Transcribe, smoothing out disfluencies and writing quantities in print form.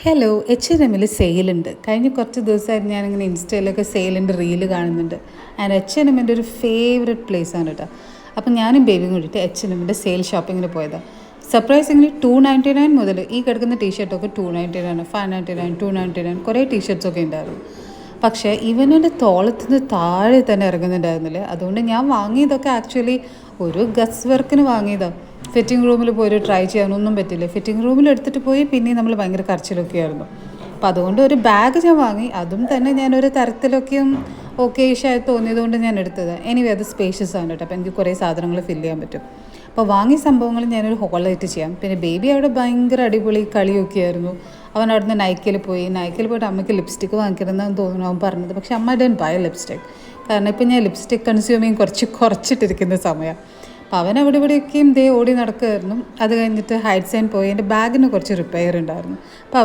Hello, H&Mൽ സെയിലുണ്ട്. കഴിഞ്ഞ കുറച്ച് ദിവസമായിട്ട് ഞാനിങ്ങനെ ഇൻസ്റ്റയിലൊക്കെ സെയിലിൻ്റെ റീല് കാണുന്നുണ്ട്. ആൻഡ് H&Mൻ്റെ ഒരു ഫേവററ്റ് പ്ലേസാണ് കേട്ടോ. അപ്പം ഞാനും ബേബിയും കൂടിയിട്ട് H&Mൻ്റെ സെയിൽ ഷോപ്പിങ്ങിന് പോയതാണ്. സർപ്രൈസിംഗ്ലി $299 മുതൽ ഈ കിടക്കുന്ന ടീഷർട്ടൊക്കെ $299, $599, $299 കുറേ ടീഷർട്ട്സൊക്കെ ഉണ്ടായിരുന്നു. പക്ഷേ ഇവൻ്റെ തോളത്തുനിന്ന് താഴെ തന്നെ ഇറങ്ങുന്നുണ്ടായിരുന്നില്ല. അതുകൊണ്ട് ഞാൻ വാങ്ങിയതൊക്കെ ആക്ച്വലി ഒരു ഗസ് വർക്കിന് വാങ്ങിയതാണ്. ഫിറ്റിംഗ് റൂമിൽ പോയി ട്രൈ ചെയ്യാനൊന്നും പറ്റില്ല. ഫിറ്റിംഗ് റൂമിൽ എടുത്തിട്ട് പോയി പിന്നെ നമ്മൾ ഭയങ്കര കരച്ചിലൊക്കെ ആയിരുന്നു. അപ്പോൾ അതുകൊണ്ട് ഒരു ബാഗ് ഞാൻ വാങ്ങി. അതും തന്നെ ഞാനൊരു തരത്തിലൊക്കെയും ഓക്കേഷായി തോന്നിയതുകൊണ്ട് ഞാൻ എടുത്തത്. എനിവേ അത് സ്പേഷ്യസ് ആണ് കേട്ടോ. അപ്പോൾ എനിക്ക് കുറേ സാധനങ്ങൾ ഫില്ല് ചെയ്യാൻ പറ്റും. അപ്പോൾ വാങ്ങിയ സംഭവങ്ങൾ ഞാനൊരു ഹോളായിട്ട് ചെയ്യാം. പിന്നെ ബേബി അവിടെ ഭയങ്കര അടിപൊളി കളിയൊക്കെ ആയിരുന്നു. അവൻ അവിടുന്ന് നൈക്കിൽ പോയിട്ട് അമ്മയ്ക്ക് ലിപ്സ്റ്റിക്ക് വാങ്ങിക്കണമെന്ന് തോന്നുന്നു അവൻ പറഞ്ഞത്. പക്ഷേ അമ്മ ഡൻ ബൈ ലിപ്സ്റ്റിക്. കാരണം ഇപ്പം ഞാൻ ലിപ്സ്റ്റിക് കൺസ്യൂമിങ് കുറച്ചിട്ടിരിക്കുന്ന സമയം. അപ്പോൾ അവൻ അവിടെ ഇവിടെയൊക്കെയും ഓടി നടക്കുമായിരുന്നു. അത് കഴിഞ്ഞിട്ട് ഹൈറ്റ്സ് ആൻഡ് പോയി. എൻ്റെ ബാഗിന് കുറച്ച് റിപ്പയർ ഉണ്ടായിരുന്നു. അപ്പോൾ